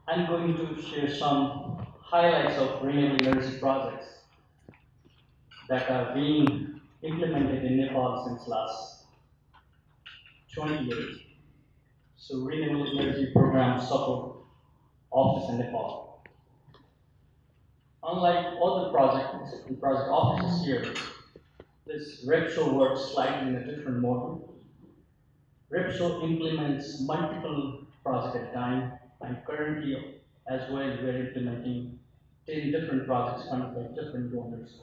I'm going to share some highlights of renewable energy projects that are being implemented in Nepal since last 20 years. So renewable energy program support office in Nepal. Unlike other project offices here, this REPSO works slightly in a different model. REPSO implements multiple projects at a time, and currently as well we're implementing 10 different projects funded by different donors.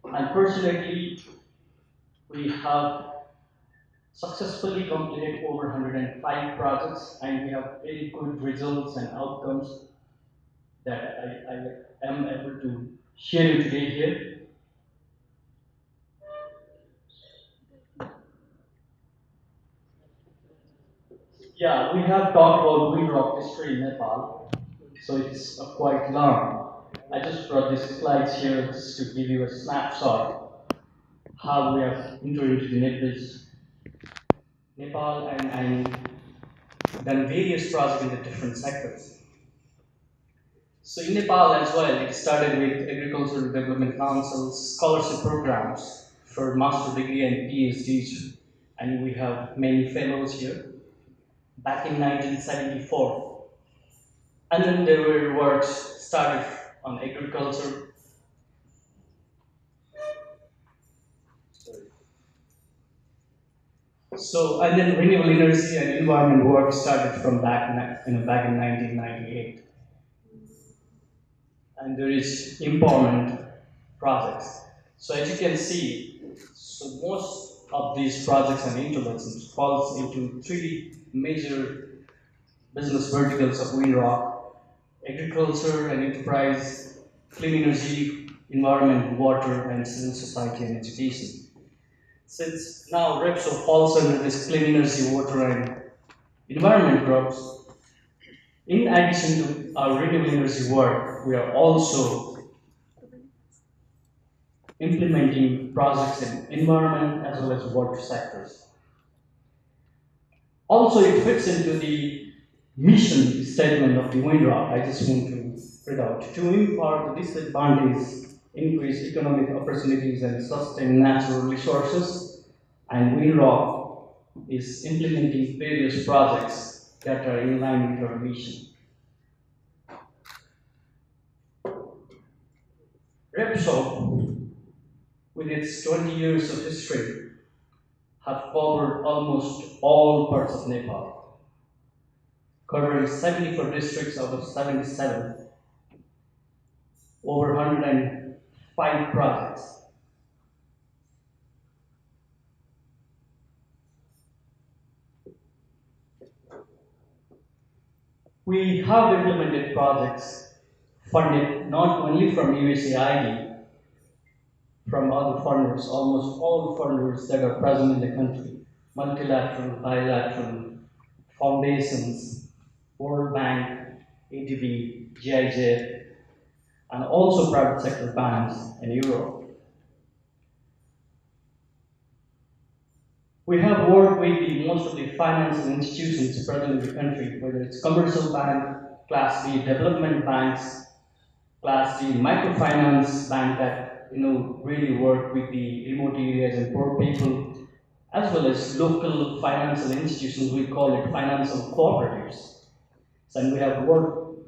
Unfortunately, we have successfully completed over 105 projects and we have very good results and outcomes that I am able to share you today here. Yeah, we have talked about Winrock history in Nepal, so it's quite long. I just brought these slides here just to give you a snapshot how we have entered into the Nepal and done various projects in the different sectors. So in Nepal as well, it started with Agricultural Development Council's scholarship programs for master degree and PhDs, and we have many fellows here. Back in 1974, and then there were works started on agriculture. So and then renewable energy and environment work started from back in 1998. And there is empowerment projects. So as you can see, so most of these projects and interventions falls into three major business verticals of Winrock: agriculture and enterprise, clean energy, environment, water, and civil society and education. Since now REPSO falls under this clean energy, water, and environment groups, in addition to our renewable energy work, we are also implementing projects in environment as well as water sectors. Also, it fits into the mission statement of the Winrock. I just want to read out: to empower the disadvantaged, increase economic opportunities, and sustain natural resources. And Winrock is implementing various projects that are in line with our mission. REPSO, with its 20 years of history, have covered almost all parts of Nepal, covering 74 districts out of 77, over 105 projects. We have implemented projects funded not only from USAID, from other funders, almost all funders that are present in the country, multilateral, bilateral, foundations, World Bank, ADB, GIJ, and also private sector banks in Europe. We have worked with most of the financial institutions present in the country, whether it's commercial bank, Class B development banks, Class D microfinance bank that really work with the remote areas and poor people, as well as local financial institutions. We call it financial cooperatives. And we have worked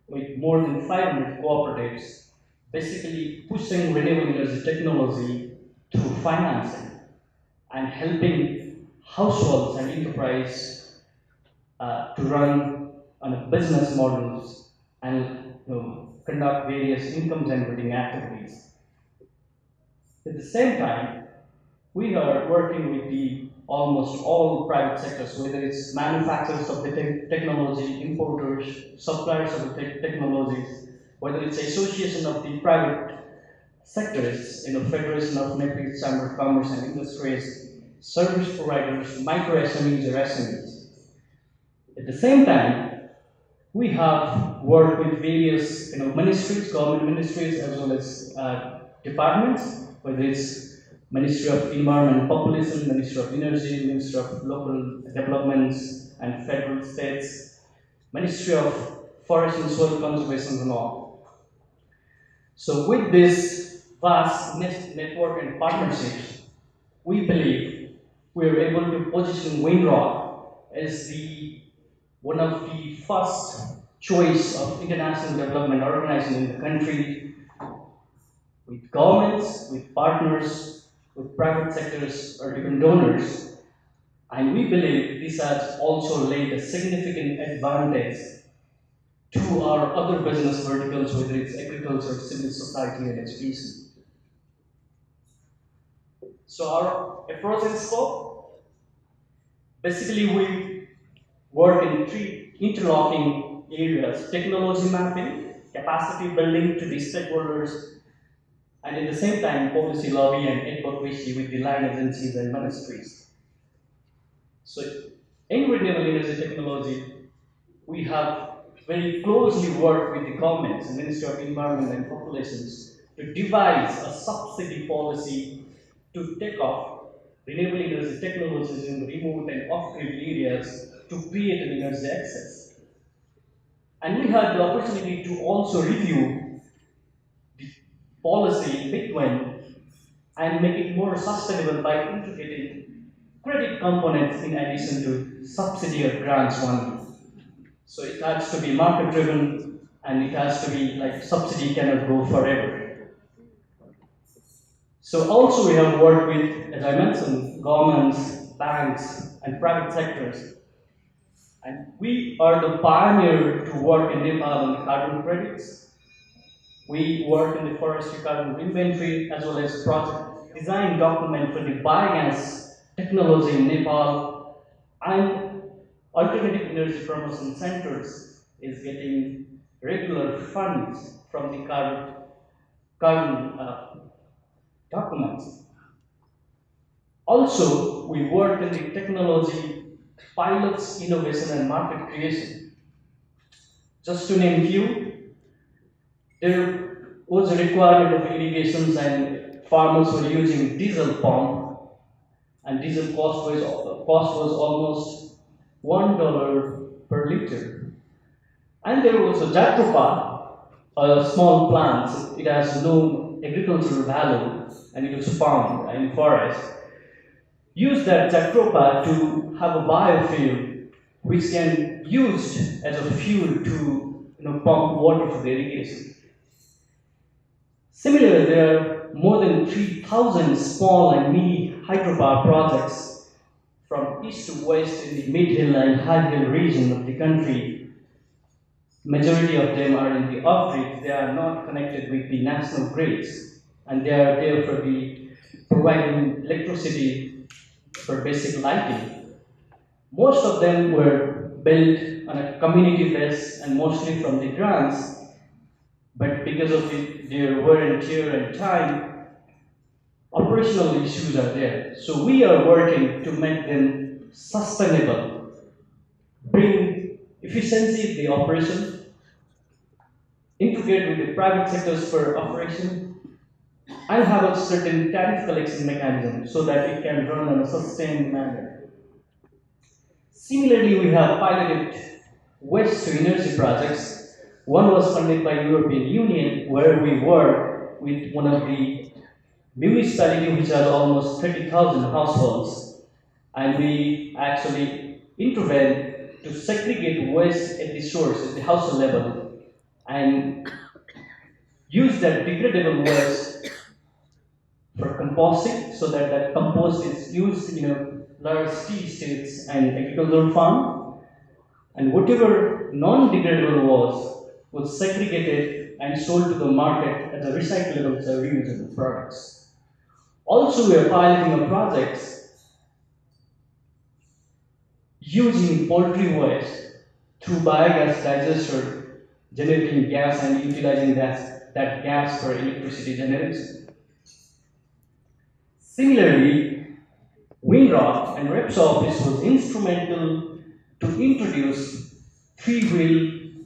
with more than 500 cooperatives, basically pushing renewable energy technology through financing and helping households and enterprise to run on a business models and conduct various income generating activities. At the same time, we are working with the almost all private sectors, whether it's manufacturers of the technology, importers, suppliers of the technologies, whether it's association of the private sectors, Federation of Nepalese Chamber of Commerce and Industries, service providers, micro SMEs or SMEs. At the same time, we have worked with various ministries, government ministries, as well as departments, whether it's Ministry of Environment and Population, Ministry of Energy, Ministry of Local Developments and Federal States, Ministry of Forest and Soil Conservation and all. So with this vast network and partnerships, we believe we are able to position Winrock as the one of the first choice of international development organization in the country, with governments, with partners, with private sectors or even donors. And we believe this has also laid a significant advantage to our other business verticals, whether it's agriculture, civil society, and education. So our approach and scope, basically we work in three interlocking areas: technology mapping, capacity building to the stakeholders, and at the same time policy lobby and advocacy with the line agencies and ministries. So in renewable energy technology, we have very closely worked with the governments, the Ministry of Environment and Populations, to devise a subsidy policy to take off renewable energy technologies in remote and off-grid areas to create an energy access. And we had the opportunity to also review the policy in between and make it more sustainable by integrating credit components in addition to subsidy or grants only. So it has to be market driven and it has to be like subsidy cannot go forever. So also we have worked with, as I mentioned, governments, banks, and private sectors. And we are the pioneer to work in Nepal on the carbon credits. We work in the forestry carbon inventory as well as project design document for the biogas technology in Nepal, and alternative energy promotion centers is getting regular funds from the carbon documents. Also, we work in the technology pilots, innovation, and market creation. Just to name few, there was a requirement of irrigations and farmers were using diesel pump, and diesel cost was almost $1 per liter. And there was a Jatropha, a small plant. It has no agricultural value, and it was found in forest. Use that Jatropha to have a biofuel, which can be used as a fuel to pump water for the irrigation. Similarly, there are more than 3,000 small and mini hydropower projects from east to west in the mid-hill and high-hill region of the country. Majority of them are in the off-grid. They are not connected with the national grids, and they are there for the providing electricity for basic lighting. Most of them were built on a community base and mostly from the grants, but because of their wear and tear and time, operational issues are there. So we are working to make them sustainable, bring efficiency in the operation, integrate with the private sectors for operation, and have a certain tariff collection mechanism so that it can run in a sustained manner. Similarly, we have piloted waste to energy projects. One was funded by European Union, where we work with one of the municipality which has almost 30,000 households, and we actually intervene to segregate waste at the source, at the household level, and use that degradable waste for composting, so that that compost is used in large tea estates and agricultural farm, and whatever non-degradable was segregated and sold to the market as a recyclable or reusable products. Also, we are piloting a project using poultry waste through biogas digester, generating gas and utilizing that gas for electricity generation. Similarly, Winrock and REPSO office was instrumental to introduce three-wheel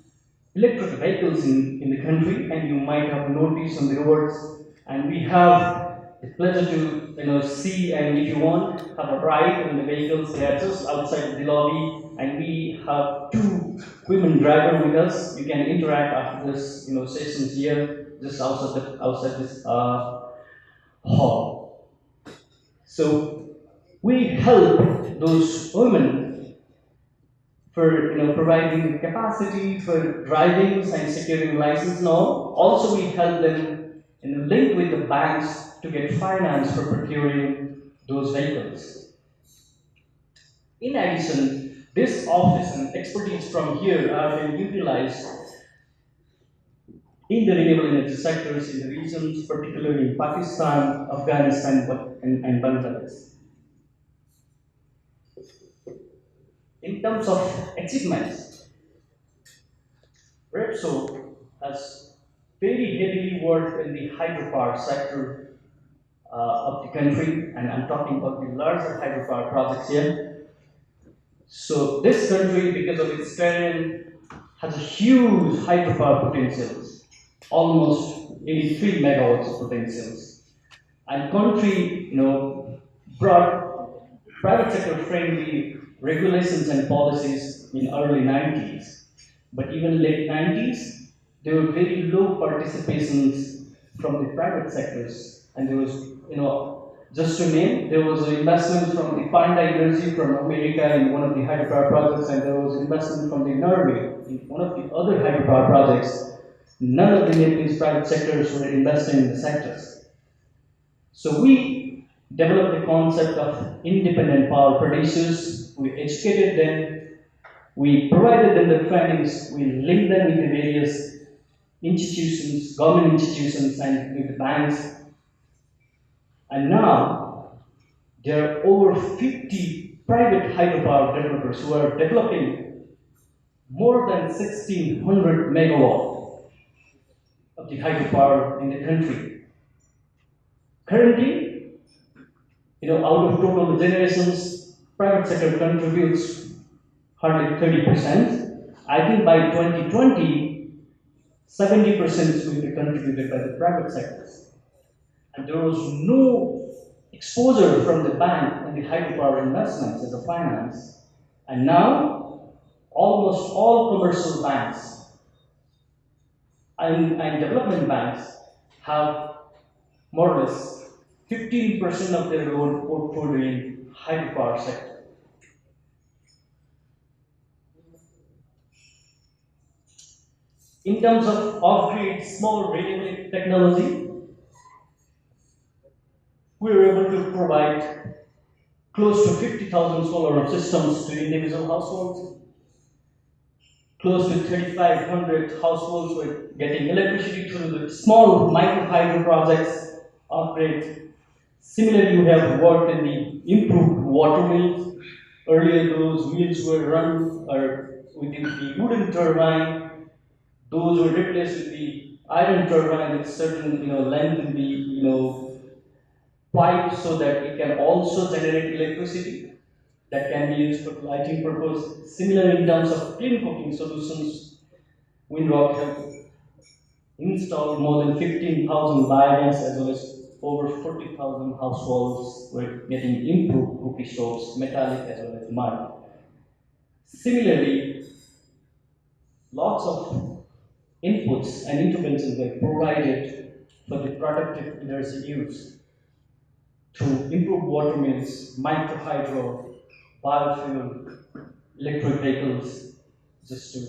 electric vehicles in the country, and you might have noticed on the roads, and we have It's a pleasure to see, and if you want, have a ride in the vehicles. They are just outside the lobby, and we have two women driver with us. You can interact after this sessions here, just outside this hall. So we help those women for providing capacity for driving and securing license now. Also, we help them link with the banks to get finance for procuring those vehicles. In addition, this office and expertise from here are being utilized in the renewable energy sectors in the regions, particularly in Pakistan, Afghanistan, and Bangladesh. In terms of achievements, REPSO has very heavily worked in the hydropower sector of the country, and I'm talking about the larger hydropower projects here. So this country, because of its terrain, has a huge hydropower potentials, almost 83 megawatts of potentials. And country, brought private sector friendly regulations and policies in early 90s. But even late 90s, there were very low participations from the private sectors. And there was, just to name, there was an investment from the Panda Energy from America in one of the hydropower projects, and there was investment from the Norway in one of the other hydropower projects. None of the Nepalese private sectors were investing in the sectors. So we developed the concept of independent power producers. We educated them. We provided them the trainings. We linked them with the various institutions, government institutions, and with the banks. And now there are over 50 private hydropower developers who are developing more than 1,600 megawatt of the hydropower in the country. Currently, out of total generations, private sector contributes hardly 30%. I think by 2020, 70% will be contributed by the private sectors. And there was no exposure from the bank in the hydropower investments as a finance. And now, almost all commercial banks and development banks have more or less 15% of their loan portfolio in hydropower sector. In terms of off-grid small renewable technology, we were able to provide close to 50,000 solar systems to individual households. Close to 3,500 households were getting electricity through the small micro hydro projects off-grid. Similarly, we have worked in the improved water mills. Earlier, those mills were run with the wooden turbine. Those were replaced with the iron turbine with certain length in the pipe so that it can also generate electricity that can be used for lighting purpose. Similar in terms of clean cooking solutions, Winrock have installed more than 15,000 biogas as well as over 40,000 households were getting improved cookie stoves, metallic as well as mud. Similarly, lots of inputs and interventions were provided for the productive energy use through improved water mills, micro hydro, biofuel, electric vehicles, just to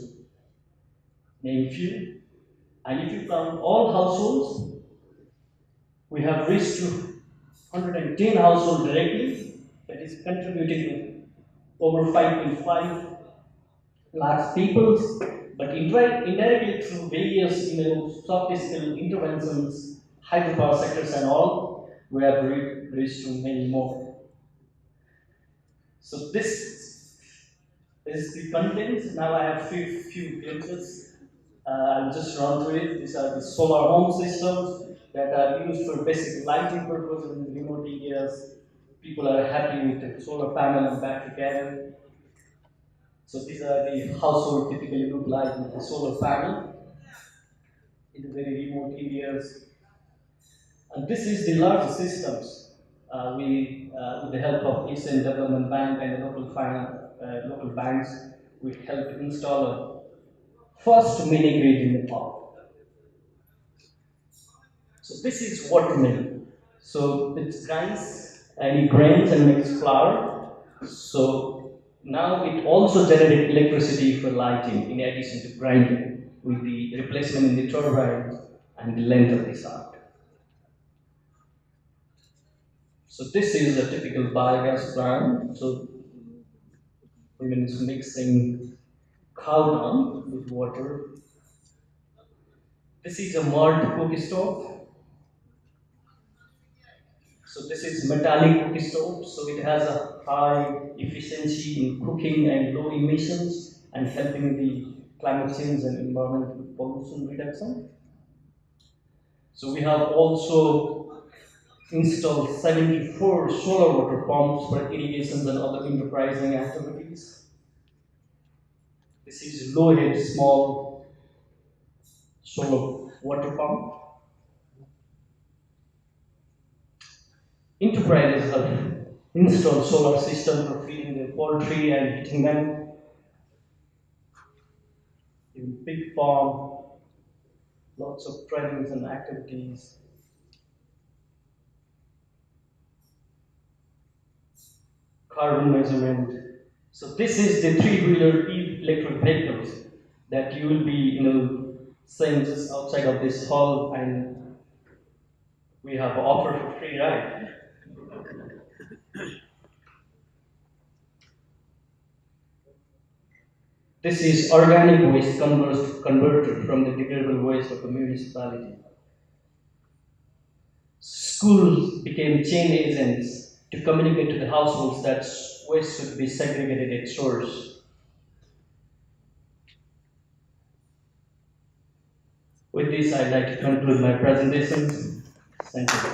name few. And if you count all households, we have reached to 110 households directly, that is contributing to over 5.5 lakhs people, but indirectly through various soft skill interventions, hydropower sectors and all, we have reached to many more. So this is the content. Now I have few glimpses. I'll just run through it. These are the solar home systems that are used for basic lighting purposes in remote areas. People are happy with the solar panel and battery carrier. So these are the household typically look like with the solar panel in the very remote areas. And this is the large systems. With the help of Asian Development Bank and the local banks, we helped install a first mini grid in Nepal. So this is water mill. So it grinds any grains and makes flour. So now it also generates electricity for lighting in addition to grinding with the replacement in the turbine and the length of the shaft. So this is a typical biogas plant. So women is mixing cow dung with water. This is a mud cookie stove. So this is metallic cookie stove. So it has a high efficiency in cooking and low emissions and helping the climate change and environmental pollution reduction. So we have also installed 74 solar water pumps for irrigation and other enterprising activities. This is low head small solar water pump. Enterprises have installed solar system for feeding their poultry and heating them. In big farm, lots of trainings and activities. Carbon measurement. So this is the three-wheeler electric vehicles that you will be, seeing just outside of this hall, and we have offer for free ride. This is organic waste converted from the degradable waste of the municipality. Schools became chain agents to communicate to the households that waste should be segregated at source. With this, I'd like to conclude my presentation. Thank you.